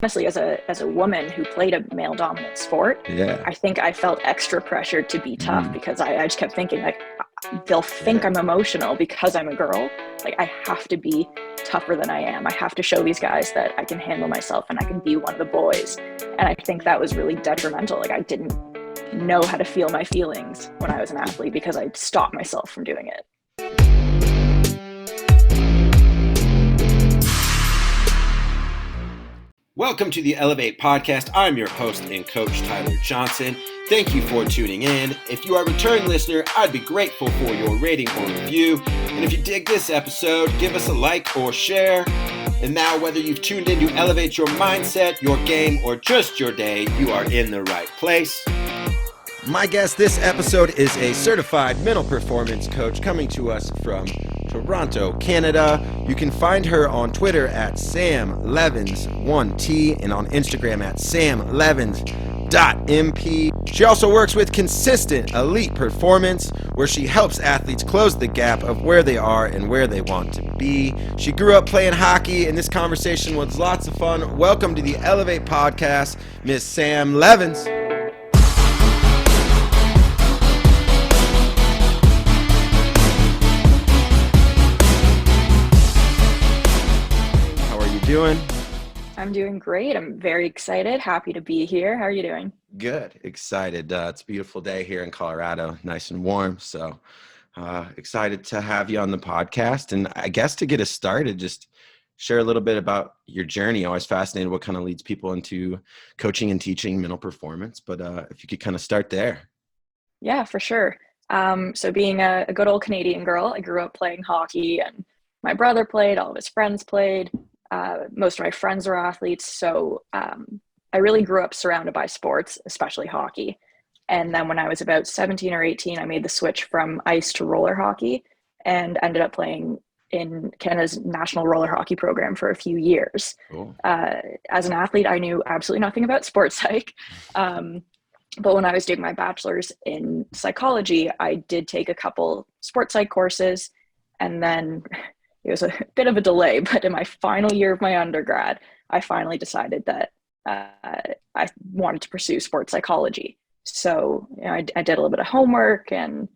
Honestly, as a woman who played a male dominant sport, Yeah. I think I felt extra pressure to be tough because I just kept thinking like they'll think Yeah. I'm emotional because I'm a girl. Like I have to be tougher than I am. I have to show these guys that I can handle myself and I can be one of the boys. And I think that was really detrimental. Like I didn't know how to feel my feelings when I was an athlete because I stopped myself from doing it. Welcome to the Elev8 podcast. I'm your host and coach, Tyler Johnson. Thank you for tuning in. If you are a return listener, I'd be grateful for your rating or review. And if you dig this episode, give us a like or share. And now, whether you've tuned in to elevate your mindset, your game, or just your day, you are in the right place. My guest this episode is a certified mental performance coach coming to us from Toronto, Canada. You can find her on Twitter at samlevens1t and on Instagram at samlevens.mp. She also works with Consistent Elite Performance, where she helps athletes close the gap of where they are and where they want to be. She grew up playing hockey, and this conversation was lots of fun. Welcome to the Elev8 podcast, Miss Sam Leavens. Doing? I'm doing great. I'm very excited. Happy to be here. How are you doing? Good. Excited. It's a beautiful day here in Colorado, nice and warm. So excited to have you on the podcast. And I guess to get us started, just share a little bit about your journey. Always fascinated what kind of leads people into coaching and teaching mental performance. But if you could kind of start there. Yeah, for sure. So being a good old Canadian girl, I grew up playing hockey and my brother played, all of his friends played. Most of my friends are athletes, so I really grew up surrounded by sports, especially hockey. And then when I was about 17 or 18, I made the switch from ice to roller hockey and ended up playing in Canada's national roller hockey program for a few years. Cool. As an athlete, I knew absolutely nothing about sports psych. But when I was doing my bachelor's in psychology, I did take a couple sports psych courses, and then it was a bit of a delay, but in my final year of my undergrad, I finally decided that I wanted to pursue sports psychology. So I did a little bit of homework and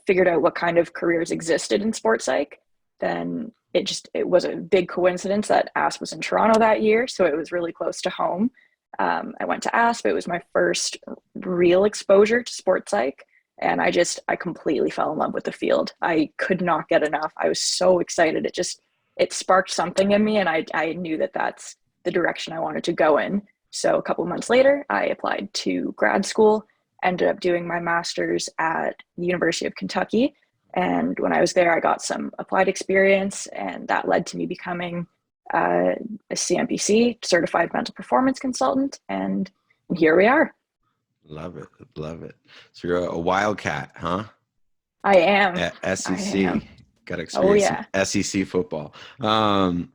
figured out what kind of careers existed in sports psych. Then it was a big coincidence that ASP was in Toronto that year, so it was really close to home. I went to ASP. It was my first real exposure to sports psych. And I completely fell in love with the field. I could not get enough. I was so excited. It sparked something in me, and I knew that that's the direction I wanted to go in. So a couple of months later, I applied to grad school, ended up doing my master's at the University of Kentucky. And when I was there, I got some applied experience, and that led to me becoming a CMPC, Certified Mental Performance Consultant. And here we are. Love it. Love it. So you're a wildcat, huh? I am. SEC. I am. Got to experience some SEC football. And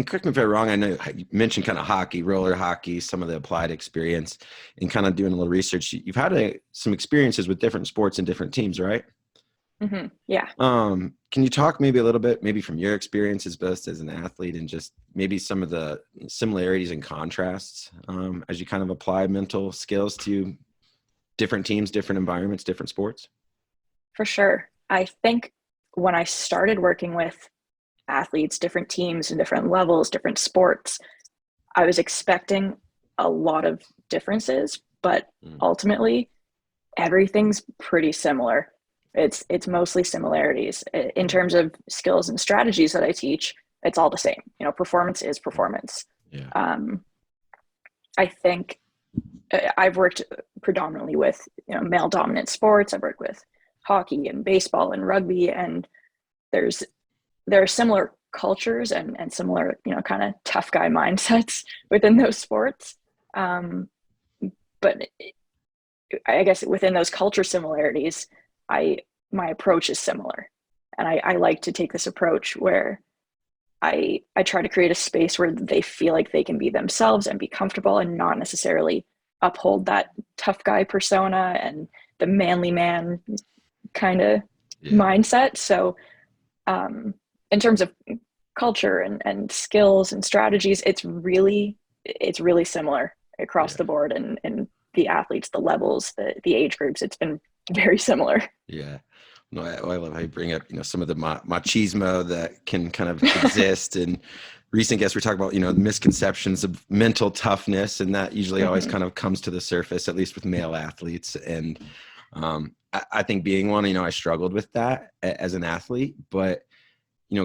correct me if I'm wrong, I know you mentioned kind of hockey, roller hockey, some of the applied experience, and kind of doing a little research. You've had some experiences with different sports and different teams, right? Mm-hmm. Yeah. Can you talk maybe a little bit, maybe from your experiences best as an athlete, and just maybe some of the similarities and contrasts as you kind of apply mental skills to different teams, different environments, different sports? For sure. I think when I started working with athletes, different teams and different levels, different sports, I was expecting a lot of differences, but ultimately everything's pretty similar. It's mostly similarities. In terms of skills and strategies that I teach, it's all the same. Performance is performance. Yeah. I think I've worked predominantly with male dominant sports. I've worked with hockey and baseball and rugby, and there are similar cultures and similar kind of tough guy mindsets within those sports. But I guess within those culture similarities, my approach is similar. And I like to take this approach where I try to create a space where they feel like they can be themselves and be comfortable and not necessarily uphold that tough guy persona and the manly man kind of mindset. So in terms of culture and skills and strategies, it's really it's really similar across Yeah. the board, and the athletes, the levels, the age groups, it's been very similar. Yeah. No, I love how you bring up, some of the machismo that can kind of exist. And recent guests, we talk about, the misconceptions of mental toughness, and that usually always Hmm. kind of comes to the surface, at least with male athletes. And I think being one, I struggled with that as an athlete, but,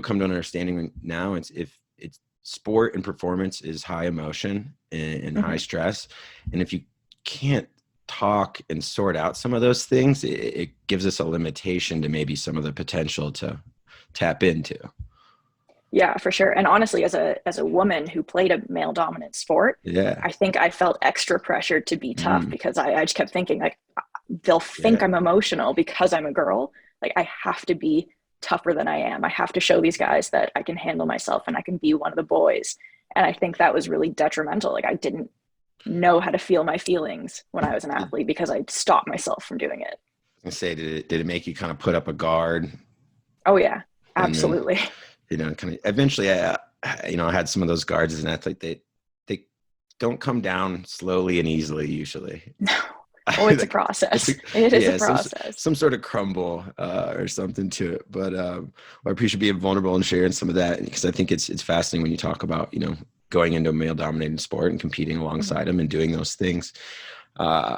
come to an understanding now, if it's sport and performance is high emotion and high Hmm. stress. And if you can't talk and sort out some of those things, it gives us a limitation to maybe some of the potential to tap into. Yeah, for sure. And honestly, as a woman who played a male dominant sport, Yeah. I think I felt extra pressure to be tough Mm, because I just kept thinking like they'll think yeah. I'm emotional because I'm a girl. Like I have to be tougher than I am. I have to show these guys that I can handle myself and I can be one of the boys. And I think that was really detrimental. Like I didn't know how to feel my feelings when I was an Did, athlete because I stopped myself from doing it. I say, did it make you kind of put up a guard? Oh yeah, And then, absolutely. kind of eventually, I had some of those guards as an athlete. They don't come down slowly and easily usually. No. Oh, it's a Like it's process. It is a yeah, process. some sort of crumble or something to it. But I appreciate being vulnerable and sharing some of that, because I think it's fascinating when you talk about going into a male dominated sport and competing Mhm. alongside them and doing those things uh,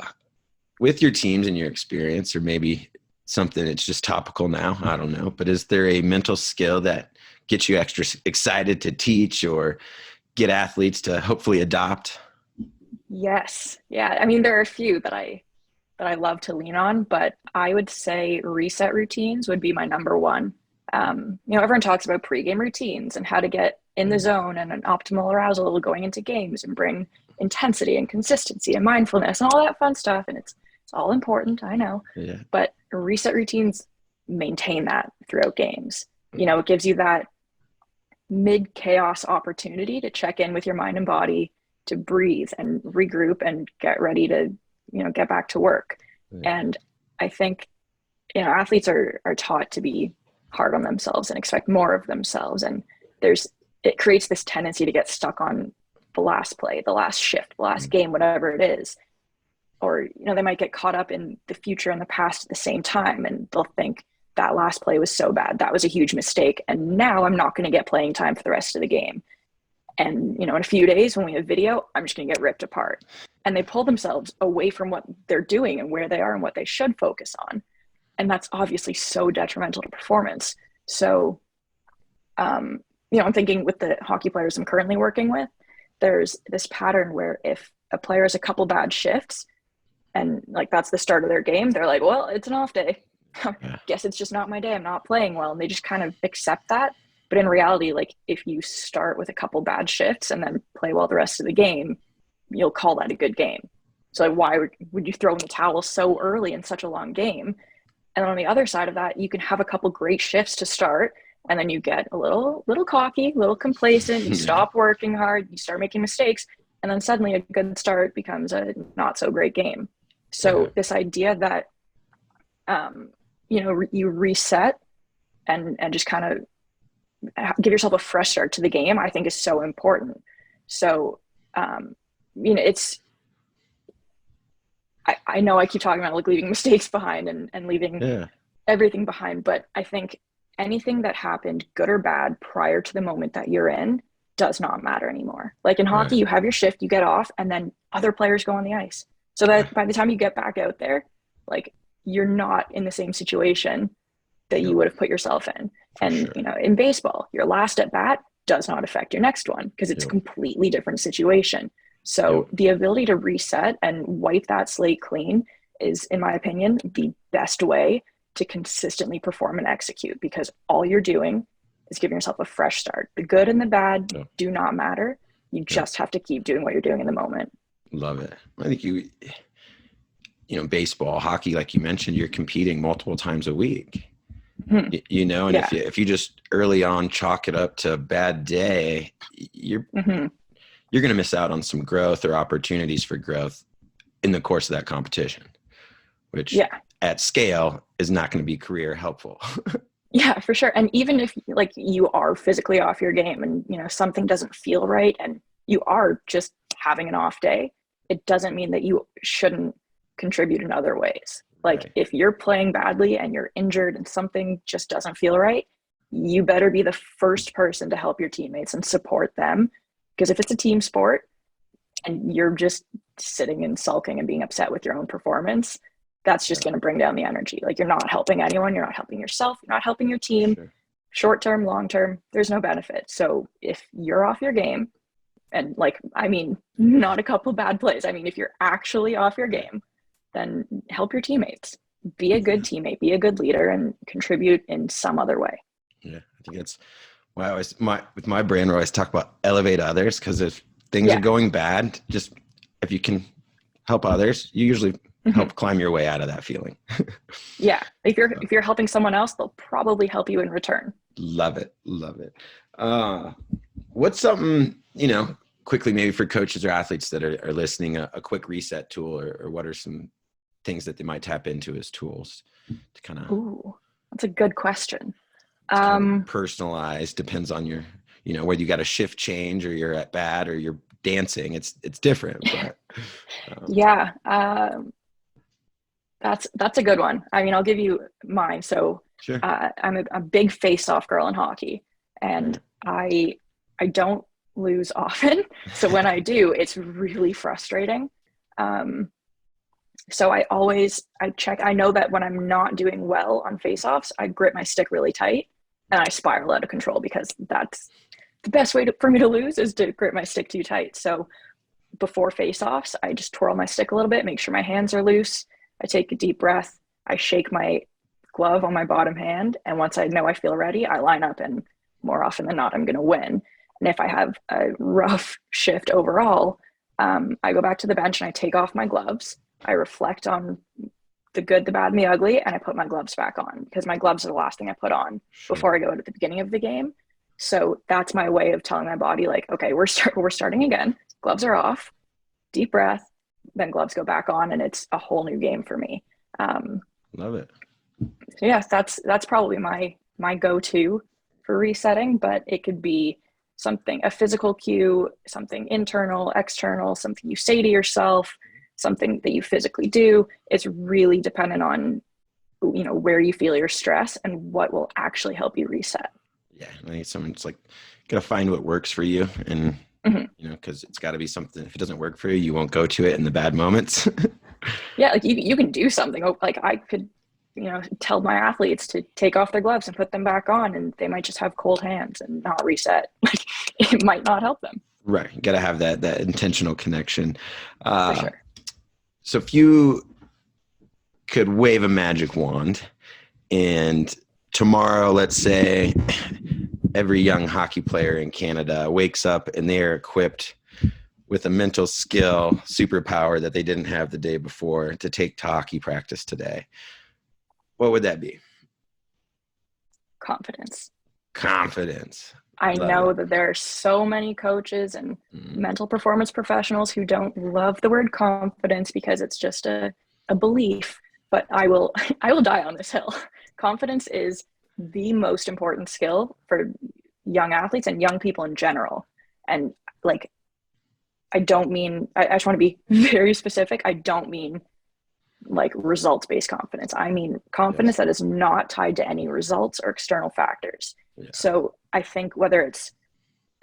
with your teams and your experience, or maybe something that's just topical now. I don't know, but is there a mental skill that gets you extra excited to teach or get athletes to hopefully adopt? Yes. Yeah. I mean, there are a few that I love to lean on, but I would say reset routines would be my number one. Everyone talks about pregame routines and how to get in the zone and an optimal arousal going into games and bring intensity and consistency and mindfulness and all that fun stuff. And it's all important, I know, Yeah. but reset routines maintain that throughout games. It gives you that mid chaos opportunity to check in with your mind and body, to breathe and regroup and get ready to, get back to work. Yeah. And I think, athletes are taught to be hard on themselves and expect more of themselves. And it creates this tendency to get stuck on the last play, the last shift, the last game, whatever it is. Or, they might get caught up in the future and the past at the same time. And they'll think that last play was so bad. That was a huge mistake. And now I'm not going to get playing time for the rest of the game. And, in a few days when we have video, I'm just going to get ripped apart. And they pull themselves away from what they're doing and where they are and what they should focus on. And that's obviously so detrimental to performance. So, I'm thinking with the hockey players I'm currently working with, there's this pattern where if a player has a couple bad shifts and like that's the start of their game, they're like, well, it's an off day. Yeah. Guess it's just not my day. I'm not playing well. And they just kind of accept that. But in reality, like if you start with a couple bad shifts and then play well the rest of the game, you'll call that a good game. So like, why would you throw in the towel so early in such a long game? And then on the other side of that, you can have a couple great shifts to start, and then you get a little cocky, a little complacent. You Yeah. stop working hard, you start making mistakes, and then suddenly a good start becomes a not so great game. Yeah. So this idea that you reset and just kind of give yourself a fresh start to the game, I think is so important. So, it's, I know I keep talking about like leaving mistakes behind and leaving Yeah. everything behind, but I think anything that happened, good or bad, prior to the moment that you're in does not matter anymore. Like in hockey, Right. you have your shift, you get off, and then other players go on the ice. So that by the time you get back out there, like you're not in the same situation that you Yep. would have put yourself in. For And, sure. in baseball, your last at bat does not affect your next one because it's a Yep. completely different situation. Yep. So the ability to reset and wipe that slate clean is, in my opinion, the best way to consistently perform and execute, because all you're doing is giving yourself a fresh start. The good and the bad Yep. do not matter. You Yep. just have to keep doing what you're doing in the moment. Love it. I think baseball, hockey, like you mentioned, you're competing multiple times a week. Hmm. And Yeah. if you just early on chalk it up to a bad day, Hmm. you're going to miss out on some growth or opportunities for growth in the course of that competition, which Yeah. at scale is not going to be career helpful. Yeah, for sure. And even if like you are physically off your game and something doesn't feel right and you are just having an off day, it doesn't mean that you shouldn't contribute in other ways. Like Right. if you're playing badly and you're injured and something just doesn't feel right, you better be the first person to help your teammates and support them. Because if it's a team sport and you're just sitting and sulking and being upset with your own performance, that's just going to bring down the energy. Like you're not helping anyone, you're not helping yourself, you're not helping your team. Sure. Short term, long term, there's no benefit. So if you're off your game, and like, I mean, not a couple bad plays. I mean, if you're actually off your game, then help your teammates. Be a good teammate, be a good leader, and contribute in some other way. Yeah, I think it's why I always with my brand, we always talk about elevate others, because if things are going bad, just if you can help others, you usually help climb your way out of that feeling. Yeah, if you're helping someone else, they'll probably help you in return. Love it. What's something, quickly, maybe for coaches or athletes that are listening, a quick reset tool, or what are some things that they might tap into as tools to kind of? Ooh, that's a good question. Kind of personalized, depends on your, whether you got a shift change or you're at bat or you're dancing, it's different. But, yeah, that's a good one. I mean, I'll give you mine. So sure. I'm a big face-off girl in hockey, and I don't lose often. So when I do, it's really frustrating. So I check. I know that when I'm not doing well on face-offs, I grip my stick really tight and I spiral out of control, because that's the best way for me to lose, is to grip my stick too tight. So before face-offs, I just twirl my stick a little bit, make sure my hands are loose. I take a deep breath. I shake my glove on my bottom hand. And once I know I feel ready, I line up, and more often than not, I'm going to win. And if I have a rough shift overall, I go back to the bench and I take off my gloves. I reflect on the good, the bad, and the ugly, and I put my gloves back on, because my gloves are the last thing I put on before I go at the beginning of the game. So that's my way of telling my body, like, okay, we're starting again. Gloves are off, deep breath, then gloves go back on, and it's a whole new game for me. Love it. So yes, that's probably my go-to for resetting, but it could be something, a physical cue, something internal, external, something you say to yourself, something that you physically do. It's really dependent on, where you feel your stress and what will actually help you reset. Yeah, I think someone's like, gotta find what works for you, and because it's got to be something. If it doesn't work for you, you won't go to it in the bad moments. Yeah, like you can do something. Like I could, tell my athletes to take off their gloves and put them back on, and they might just have cold hands and not reset. Like it might not help them. Right, you got to have that intentional connection. For sure. So if you could wave a magic wand, and tomorrow, let's say, every young hockey player in Canada wakes up and they're equipped with a mental skill superpower that they didn't have the day before to take to hockey practice today, what would that be? Confidence. I know that there are so many coaches and mental performance professionals who don't love the word confidence, because it's just a belief, but I will die on this hill. Confidence is the most important skill for young athletes and young people in general. And like, I don't mean, I just want to be very specific. I don't mean like results-based confidence. I mean confidence that is not tied to any results or external factors. Yeah. So I think whether it's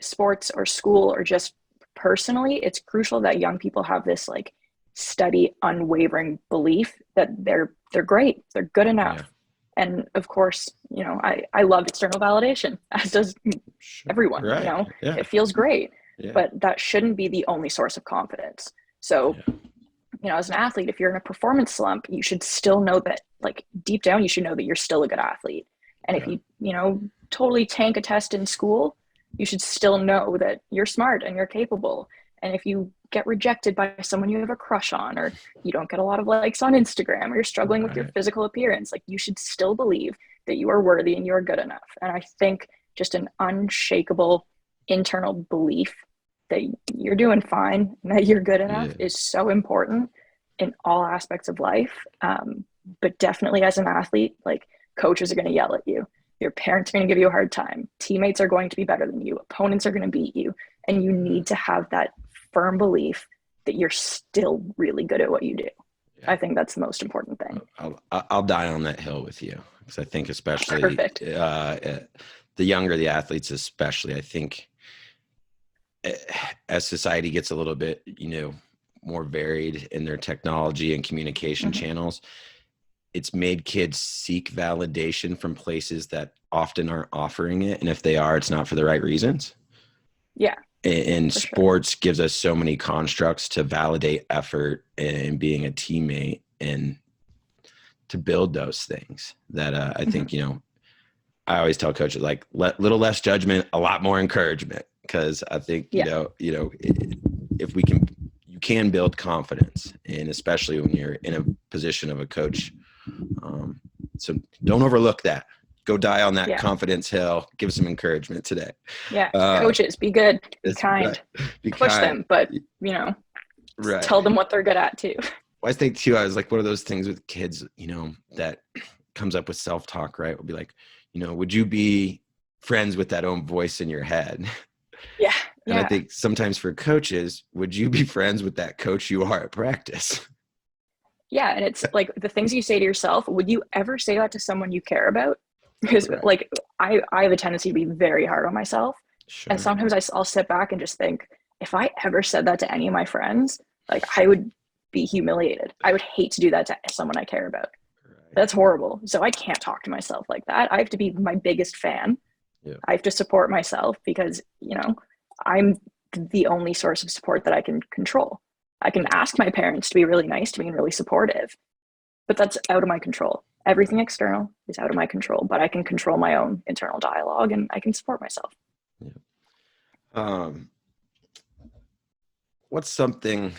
sports or school or just personally, it's crucial that young people have this like steady, unwavering belief that they're great, they're good enough. Yeah. And of course, I love external validation, as does everyone. Right. It feels great, but that shouldn't be the only source of confidence. So as an athlete, if you're in a performance slump, you should still know that, like, deep down, you should know that you're still a good athlete. And if you totally tank a test in school, you should still know that you're smart and you're capable. And if you get rejected by someone you have a crush on, or you don't get a lot of likes on Instagram, or you're struggling with your physical appearance, like, you should still believe that you are worthy and you are good enough. And I think just an unshakable internal belief that you're doing fine and that you're good enough is so important in all aspects of life. But definitely as an athlete, like, coaches are going to yell at you. Your parents are going to give you a hard time. Teammates are going to be better than you. Opponents are going to beat you. And you need to have that firm belief that you're still really good at what you do. Yeah. I think that's the most important thing. I'll die on that hill with you, because I think especially Perfect. The younger the athletes, especially, I think as society gets a little bit, more varied in their technology and communication channels, it's made kids seek validation from places that often aren't offering it. And if they are, it's not for the right reasons. Yeah. And sports gives us so many constructs to validate effort and being a teammate and to build those things that I think, I always tell coaches, like, little less judgment, a lot more encouragement. Because I think, if you can build confidence, and especially when you're in a position of a coach. So don't overlook that. Go die on that confidence hill. Give some encouragement today. Yeah. Coaches, be good, be kind, push them, but tell them what they're good at too. Well, I think too, I was like, one of those things with kids, that comes up with self-talk, right? Will be like, would you be friends with that own voice in your head? Yeah. And I think sometimes for coaches, would you be friends with that coach you are at practice? Yeah. And it's like the things you say to yourself, would you ever say that to someone you care about? Because like I have a tendency to be very hard on myself. Sure. And sometimes I'll sit back and just think, if I ever said that to any of my friends, like I would be humiliated. I would hate to do that to someone I care about. Right. That's horrible. So I can't talk to myself like that. I have to be my biggest fan. Yeah. I have to support myself because, I'm the only source of support that I can control. I can ask my parents to be really nice to me and really supportive, but that's out of my control. Everything external is out of my control, but I can control my own internal dialogue and I can support myself. Yeah. What's something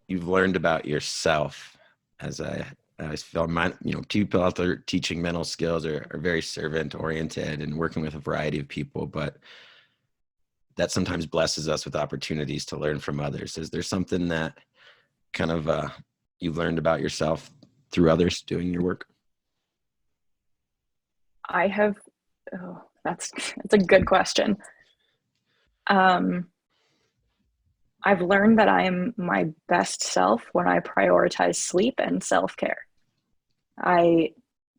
you've learned about yourself as I feel people out there teaching mental skills are very servant oriented and working with a variety of people, but that sometimes blesses us with opportunities to learn from others. Is there something that kind of you've learned about yourself through others doing your work? I have, that's a good question. I've learned that I am my best self when I prioritize sleep and self-care.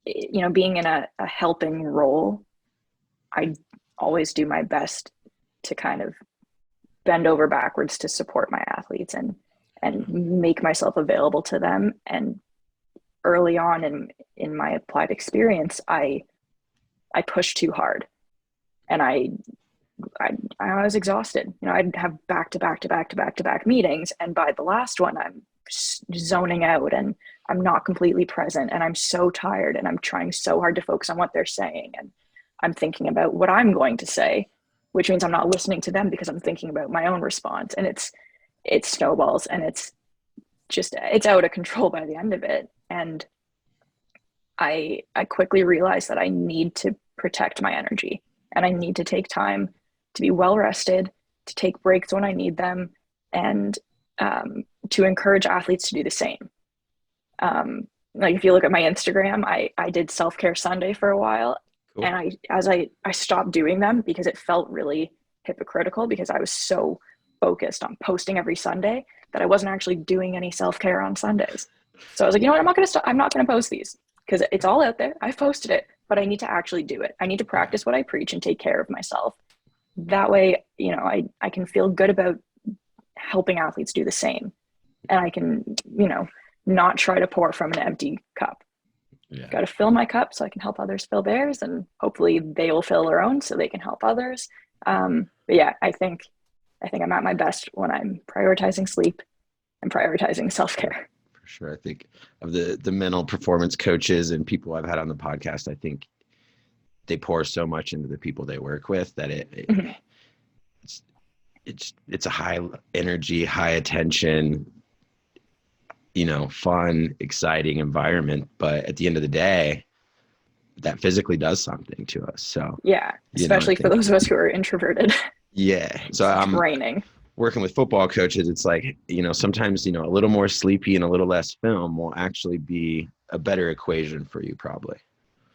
Being in a helping role, I always do my best to kind of bend over backwards to support my athletes and make myself available to them. And early on in my applied experience, I pushed too hard, and I was exhausted. I'd have back to back meetings, and by the last one, I'm zoning out and I'm not completely present, and I'm so tired, and I'm trying so hard to focus on what they're saying, and I'm thinking about what I'm going to say, which means I'm not listening to them because I'm thinking about my own response, and it snowballs, and it's out of control by the end of it. And I quickly realized that I need to protect my energy, and I need to take time to be well rested, to take breaks when I need them, and to encourage athletes to do the same. Like if you look at my Instagram, I did self-care Sunday for a while. Cool. And I stopped doing them because it felt really hypocritical, because I was so focused on posting every Sunday that I wasn't actually doing any self-care on Sundays. So I was like, I'm not going to post these because it's all out there. I've posted it, but I need to actually do it. I need to practice what I preach and take care of myself. That way, I can feel good about helping athletes do the same. And I can, not try to pour from an empty cup. Yeah. Got to fill my cup so I can help others fill theirs, and hopefully they will fill their own so they can help others. But yeah, I think I'm at my best when I'm prioritizing sleep and prioritizing self-care. For sure. I think of the mental performance coaches and people I've had on the podcast, I think they pour so much into the people they work with that it's a high energy, high attention, fun, exciting environment. But at the end of the day, that physically does something to us. So yeah, especially for those of us who are introverted. Yeah. So I'm draining. Working with football coaches, it's like, sometimes, a little more sleepy and a little less film will actually be a better equation for you, probably.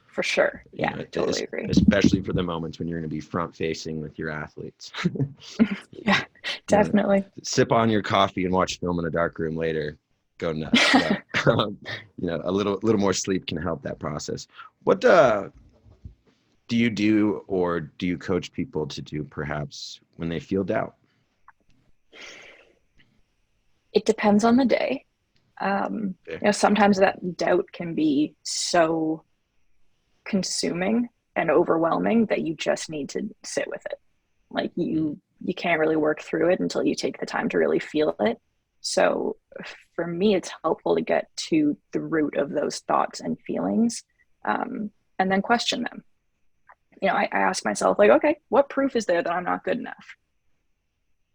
For sure. Yeah, I totally agree. Especially for the moments when you're going to be front facing with your athletes. Yeah. You know, Definitely. sip on your coffee and watch film in a dark room later. Go nuts. Yeah. A little more sleep can help that process. What do you do, or do you coach people to do perhaps when they feel doubt? It depends on the day. Okay. Sometimes that doubt can be so consuming and overwhelming that you just need to sit with it. Like you can't really work through it until you take the time to really feel it. So for me, it's helpful to get to the root of those thoughts and feelings, and then question them. I ask myself, like, okay, what proof is there that I'm not good enough?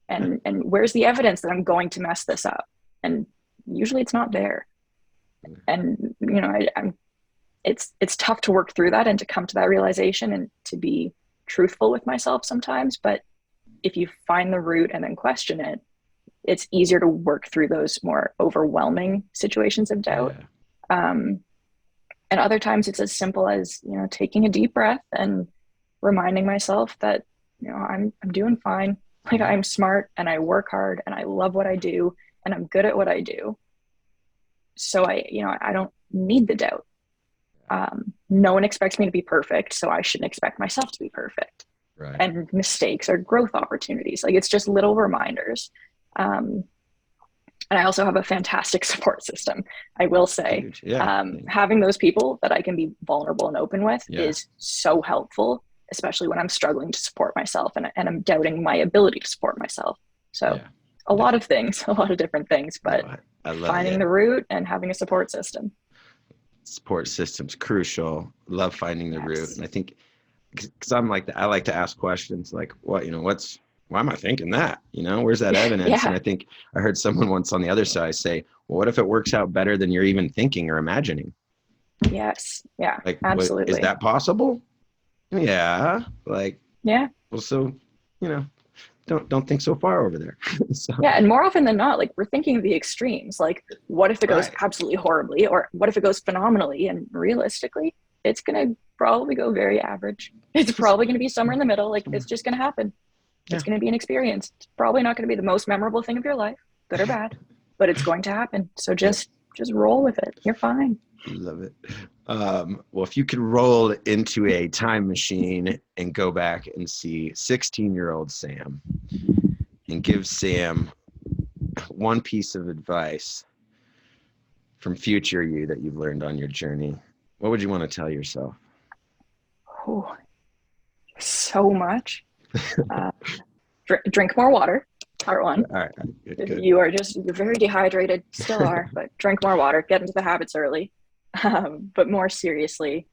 And where's the evidence that I'm going to mess this up? And usually it's not there. And it's tough to work through that and to come to that realization and to be truthful with myself sometimes. But if you find the root and then question it, it's easier to work through those more overwhelming situations of doubt. Yeah. And other times it's as simple as, taking a deep breath and reminding myself that, I'm doing fine. Like, I'm smart and I work hard and I love what I do and I'm good at what I do. So I don't need the doubt. No one expects me to be perfect, so I shouldn't expect myself to be perfect. Right. And mistakes are growth opportunities. Like, it's just little reminders. And I also have a fantastic support system, I will say. Yeah. Having those people that I can be vulnerable and open with is so helpful, especially when I'm struggling to support myself and I'm doubting my ability to support myself. So a lot of things, a lot of different things, but finding the root and having a support system. Support system's crucial. Love finding the root. And I think, because I like to ask questions like, why am I thinking that? Where's that evidence? And I think I heard someone once on the other side say, well, what if it works out better than you're even thinking or imagining? Yes. Yeah, like, absolutely. Is that possible? Yeah. Like, yeah. Well, so, don't think so far over there. So. Yeah, and more often than not, like, we're thinking of the extremes. Like, what if it goes absolutely horribly, or what if it goes phenomenally? And realistically, it's gonna probably go very average. It's probably gonna be somewhere in the middle. Like, it's just gonna happen. It's gonna be an experience. It's probably not gonna be the most memorable thing of your life, good or bad, but it's going to happen. So just roll with it. You're fine. Love it. Well, if you could roll into a time machine and go back and see 16-year-old Sam and give Sam one piece of advice from future you that you've learned on your journey, what would you want to tell yourself? Oh, so much. Drink more water. Part one. All right. Good. You're very dehydrated, still are, but drink more water. Get into the habits early. But more seriously,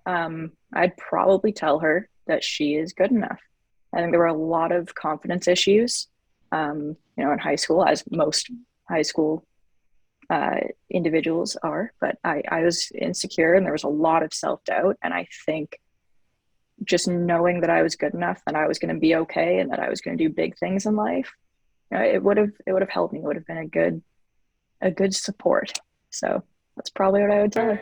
I'd probably tell her that she is good enough. I think there were a lot of confidence issues, in high school, as most high school individuals are. But I was insecure, and there was a lot of self-doubt. And I think just knowing that I was good enough, and I was going to be okay, and that I was going to do big things in life, it would have helped me. It would have been a good support. So that's probably what I would tell her.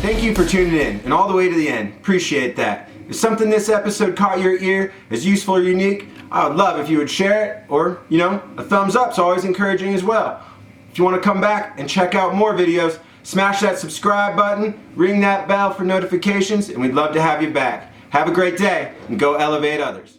Thank you for tuning in and all the way to the end. Appreciate that. If something this episode caught your ear, is useful or unique, I would love if you would share it, or, a thumbs up is always encouraging as well. If you want to come back and check out more videos, smash that subscribe button, ring that bell for notifications, and we'd love to have you back. Have a great day, and go elevate others.